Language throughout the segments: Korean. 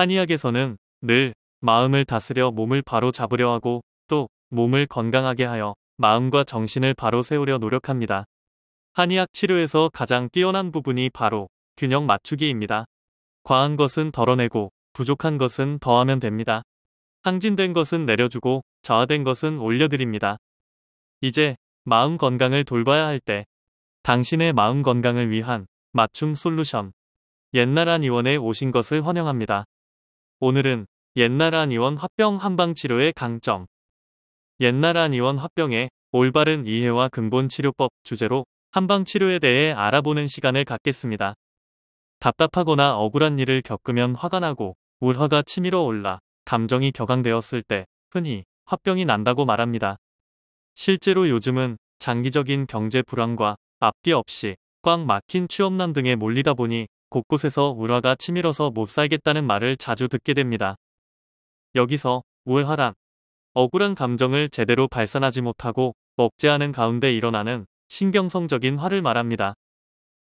한의학에서는 늘 마음을 다스려 몸을 바로 잡으려 하고 또 몸을 건강하게 하여 마음과 정신을 바로 세우려 노력합니다. 한의학 치료에서 가장 뛰어난 부분이 바로 균형 맞추기입니다. 과한 것은 덜어내고 부족한 것은 더하면 됩니다. 항진된 것은 내려주고 저하된 것은 올려드립니다. 이제 마음 건강을 돌봐야 할 때 당신의 마음 건강을 위한 맞춤 솔루션 옛날 한의원에 오신 것을 환영합니다. 오늘은 옛날 한의원 화병 한방치료의 강점 옛날 한의원 화병의 올바른 이해와 근본 치료법 주제로 한방치료에 대해 알아보는 시간을 갖겠습니다. 답답하거나 억울한 일을 겪으면 화가 나고 울화가 치밀어 올라 감정이 격앙되었을 때 흔히 화병이 난다고 말합니다. 실제로 요즘은 장기적인 경제 불안과 앞뒤 없이 꽉 막힌 취업난 등에 몰리다 보니 곳곳에서 울화가 치밀어서 못 살겠다는 말을 자주 듣게 됩니다. 여기서 울화란 억울한 감정을 제대로 발산하지 못하고 억제하는 가운데 일어나는 신경성적인 화를 말합니다.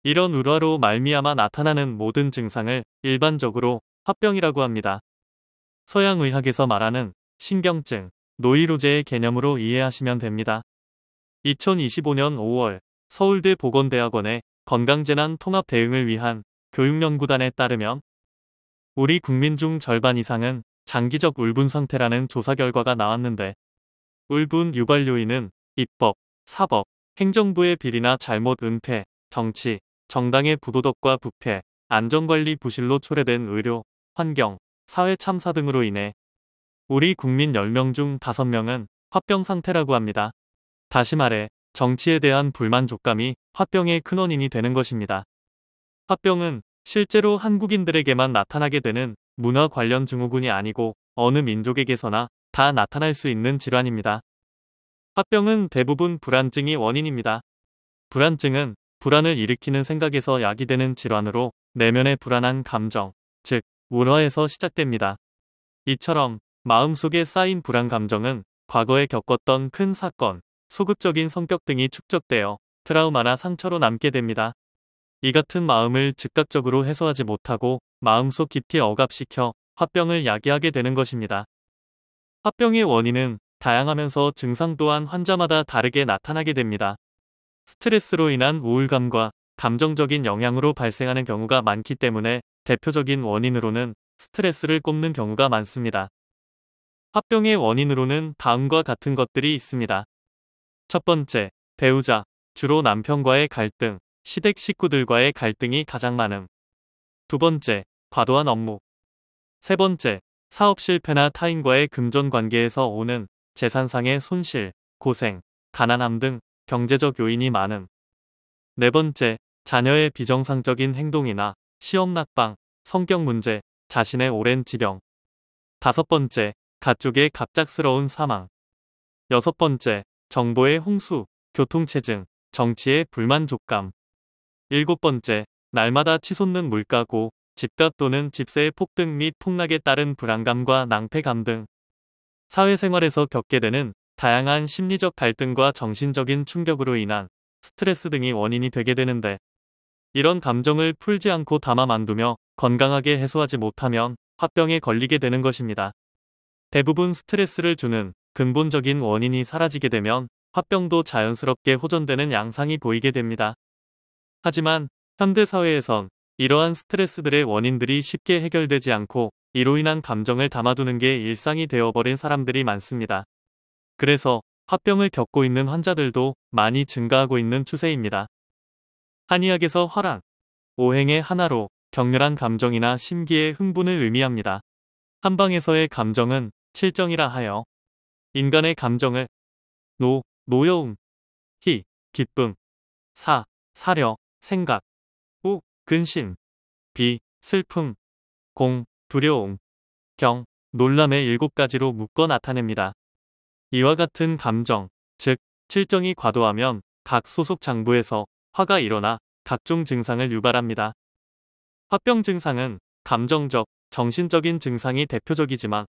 이런 울화로 말미암아 나타나는 모든 증상을 일반적으로 화병이라고 합니다. 서양의학에서 말하는 신경증, 노이로제의 개념으로 이해하시면 됩니다. 2025년 5월 서울대 보건대학원의 건강재난 통합 대응을 위한 교육연구단에 따르면 우리 국민 중 절반 이상은 장기적 울분 상태라는 조사 결과가 나왔는데 울분 유발 요인은 입법, 사법, 행정부의 비리나 잘못 은폐, 정치, 정당의 부도덕과 부패, 안전관리 부실로 초래된 의료, 환경, 사회 참사 등으로 인해 우리 국민 10명 중 5명은 화병 상태라고 합니다. 다시 말해 정치에 대한 불만족감이 화병의 큰 원인이 되는 것입니다. 화병은 실제로 한국인들에게만 나타나게 되는 문화 관련 증후군이 아니고 어느 민족에게서나 다 나타날 수 있는 질환입니다. 화병은 대부분 불안증이 원인입니다. 불안증은 불안을 일으키는 생각에서 야기되는 질환으로 내면의 불안한 감정, 즉 울화에서 시작됩니다. 이처럼 마음속에 쌓인 불안 감정은 과거에 겪었던 큰 사건, 소극적인 성격 등이 축적되어 트라우마나 상처로 남게 됩니다. 이 같은 마음을 즉각적으로 해소하지 못하고 마음속 깊이 억압시켜 화병을 야기하게 되는 것입니다. 화병의 원인은 다양하면서 증상 또한 환자마다 다르게 나타나게 됩니다. 스트레스로 인한 우울감과 감정적인 영향으로 발생하는 경우가 많기 때문에 대표적인 원인으로는 스트레스를 꼽는 경우가 많습니다. 화병의 원인으로는 다음과 같은 것들이 있습니다. 첫 번째, 배우자, 주로 남편과의 갈등, 시댁 식구들과의 갈등이 가장 많음. 두 번째, 과도한 업무. 세 번째, 사업 실패나 타인과의 금전 관계에서 오는 재산상의 손실, 고생, 가난함 등 경제적 요인이 많음. 네 번째, 자녀의 비정상적인 행동이나 시험 낙방, 성격 문제, 자신의 오랜 지병. 다섯 번째, 가족의 갑작스러운 사망. 여섯 번째, 정보의 홍수, 교통체증, 정치의 불만족감. 일곱 번째, 날마다 치솟는 물가고 집값 또는 집세의 폭등 및 폭락에 따른 불안감과 낭패감 등 사회생활에서 겪게 되는 다양한 심리적 갈등과 정신적인 충격으로 인한 스트레스 등이 원인이 되게 되는데 이런 감정을 풀지 않고 담아만두며 건강하게 해소하지 못하면 화병에 걸리게 되는 것입니다. 대부분 스트레스를 주는 근본적인 원인이 사라지게 되면 화병도 자연스럽게 호전되는 양상이 보이게 됩니다. 하지만 현대사회에선 이러한 스트레스들의 원인들이 쉽게 해결되지 않고 이로 인한 감정을 담아두는 게 일상이 되어버린 사람들이 많습니다. 그래서 화병을 겪고 있는 환자들도 많이 증가하고 있는 추세입니다. 한의학에서 화란, 오행의 하나로 격렬한 감정이나 심기의 흥분을 의미합니다. 한방에서의 감정은 칠정이라 하여 인간의 감정을 노여움, 희, 기쁨, 사려, 생각, 우, 근심, 비, 슬픔, 공, 두려움, 경, 놀람의 7가지로 묶어 나타냅니다. 이와 같은 감정, 즉 칠정이 과도하면 각 소속 장부에서 화가 일어나 각종 증상을 유발합니다. 화병 증상은 감정적, 정신적인 증상이 대표적이지만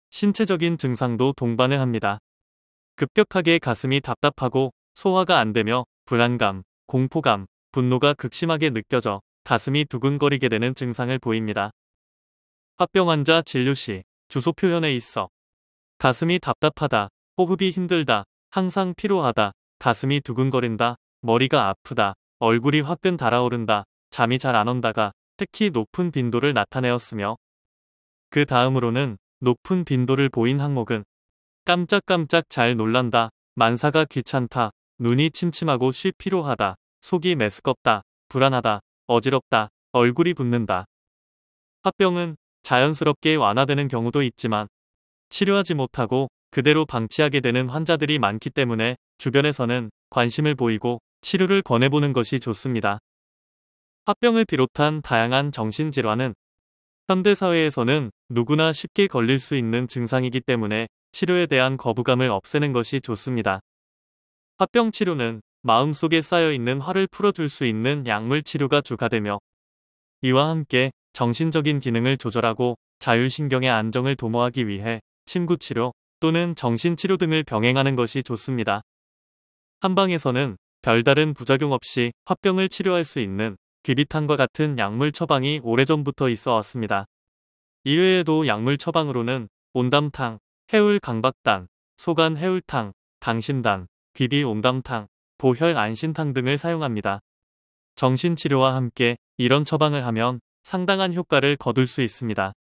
신체적인 증상도 동반을 합니다. 급격하게 가슴이 답답하고 소화가 안 되며 불안감, 공포감, 분노가 극심하게 느껴져 가슴이 두근거리게 되는 증상을 보입니다. 화병 환자 진료 시 주소 표현에 있어 가슴이 답답하다, 호흡이 힘들다, 항상 피로하다, 가슴이 두근거린다, 머리가 아프다, 얼굴이 화끈 달아오른다, 잠이 잘 안 온다가 특히 높은 빈도를 나타내었으며 그 다음으로는 높은 빈도를 보인 항목은 깜짝깜짝 잘 놀란다, 만사가 귀찮다, 눈이 침침하고 쉬 피로하다, 속이 메스껍다, 불안하다, 어지럽다, 얼굴이 붓는다. 화병은 자연스럽게 완화되는 경우도 있지만 치료하지 못하고 그대로 방치하게 되는 환자들이 많기 때문에 주변에서는 관심을 보이고 치료를 권해보는 것이 좋습니다. 화병을 비롯한 다양한 정신질환은 현대사회에서는 누구나 쉽게 걸릴 수 있는 증상이기 때문에 치료에 대한 거부감을 없애는 것이 좋습니다. 화병 치료는 마음속에 쌓여있는 화를 풀어줄 수 있는 약물 치료가 주가되며 이와 함께 정신적인 기능을 조절하고 자율신경의 안정을 도모하기 위해 침구치료 또는 정신치료 등을 병행하는 것이 좋습니다. 한방에서는 별다른 부작용 없이 화병을 치료할 수 있는 귀비탄과 같은 약물 처방이 오래전부터 있어 왔습니다. 이외에도 약물 처방으로는 온담탕, 해울 강박단, 소간 해울탕, 강심단, 귀비 온담탕, 보혈 안신탕 등을 사용합니다. 정신치료와 함께 이런 처방을 하면 상당한 효과를 거둘 수 있습니다.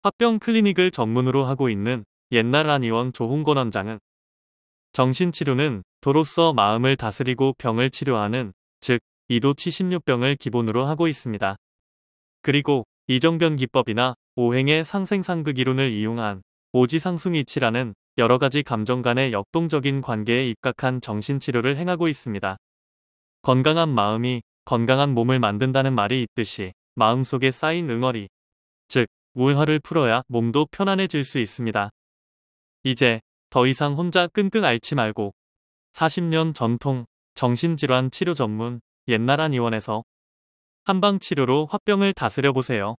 화병 클리닉을 전문으로 하고 있는 옛날 한의원 조홍건 원장은 정신치료는 도로서 마음을 다스리고 병을 치료하는 즉 이도 76병을 기본으로 하고 있습니다. 그리고 이정변 기법이나 오행의 상생상극 이론을 이용한 오지상승이치라는 여러가지 감정 간의 역동적인 관계에 입각한 정신치료를 행하고 있습니다. 건강한 마음이 건강한 몸을 만든다는 말이 있듯이 마음속에 쌓인 응어리, 즉 우울화를 풀어야 몸도 편안해질 수 있습니다. 이제 더 이상 혼자 끙끙 앓지 말고 40년 전통 정신질환 치료 전문 옛날 한의원에서 한방치료로 화병을 다스려보세요.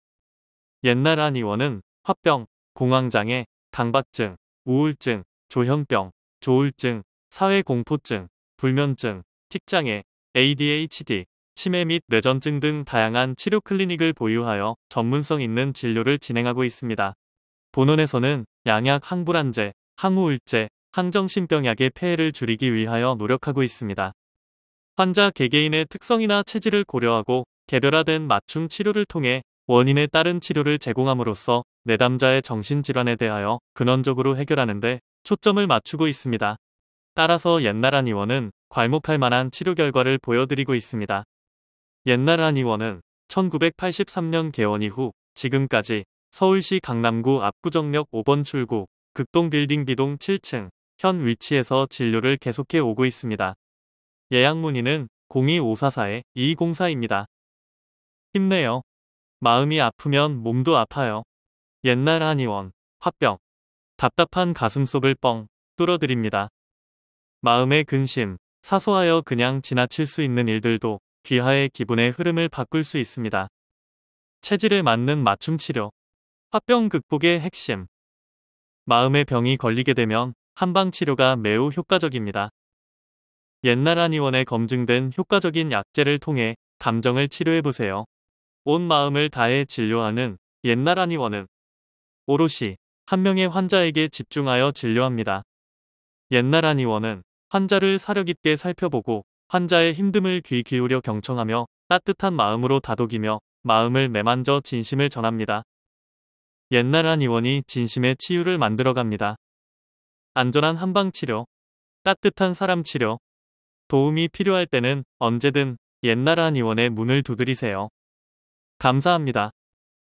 옛날 한의원은 화병, 공황장애, 강박증, 우울증, 조현병, 조울증, 사회공포증, 불면증, 틱장애, ADHD, 치매 및 뇌전증 등 다양한 치료 클리닉을 보유하여 전문성 있는 진료를 진행하고 있습니다. 본원에서는 양약 항불안제, 항우울제, 항정신병약의 폐해를 줄이기 위하여 노력하고 있습니다. 환자 개개인의 특성이나 체질을 고려하고 개별화된 맞춤 치료를 통해 원인에 따른 치료를 제공함으로써 내담자의 정신질환에 대하여 근원적으로 해결하는 데 초점을 맞추고 있습니다. 따라서 옛날 한의원은 괄목할 만한 치료 결과를 보여드리고 있습니다. 옛날 한의원은 1983년 개원 이후 지금까지 서울시 강남구 압구정역 5번 출구 극동빌딩 B동 7층 현 위치에서 진료를 계속해 오고 있습니다. 예약 문의는 02544-2204입니다. 힘내요. 마음이 아프면 몸도 아파요. 옛날 한의원, 화병, 답답한 가슴속을 뻥 뚫어드립니다. 마음의 근심, 사소하여 그냥 지나칠 수 있는 일들도 귀하의 기분의 흐름을 바꿀 수 있습니다. 체질에 맞는 맞춤 치료, 화병 극복의 핵심. 마음의 병이 걸리게 되면 한방 치료가 매우 효과적입니다. 옛날 한의원에 검증된 효과적인 약재를 통해 감정을 치료해보세요. 온 마음을 다해 진료하는 옛날 한의원은 오롯이 한 명의 환자에게 집중하여 진료합니다. 옛날 한의원은 환자를 사려 깊게 살펴보고 환자의 힘듦을 귀 기울여 경청하며 따뜻한 마음으로 다독이며 마음을 매만져 진심을 전합니다. 옛날 한의원이 진심의 치유를 만들어갑니다. 안전한 한방치료, 따뜻한 사람치료, 도움이 필요할 때는 언제든 옛날 한의원의 문을 두드리세요. 감사합니다.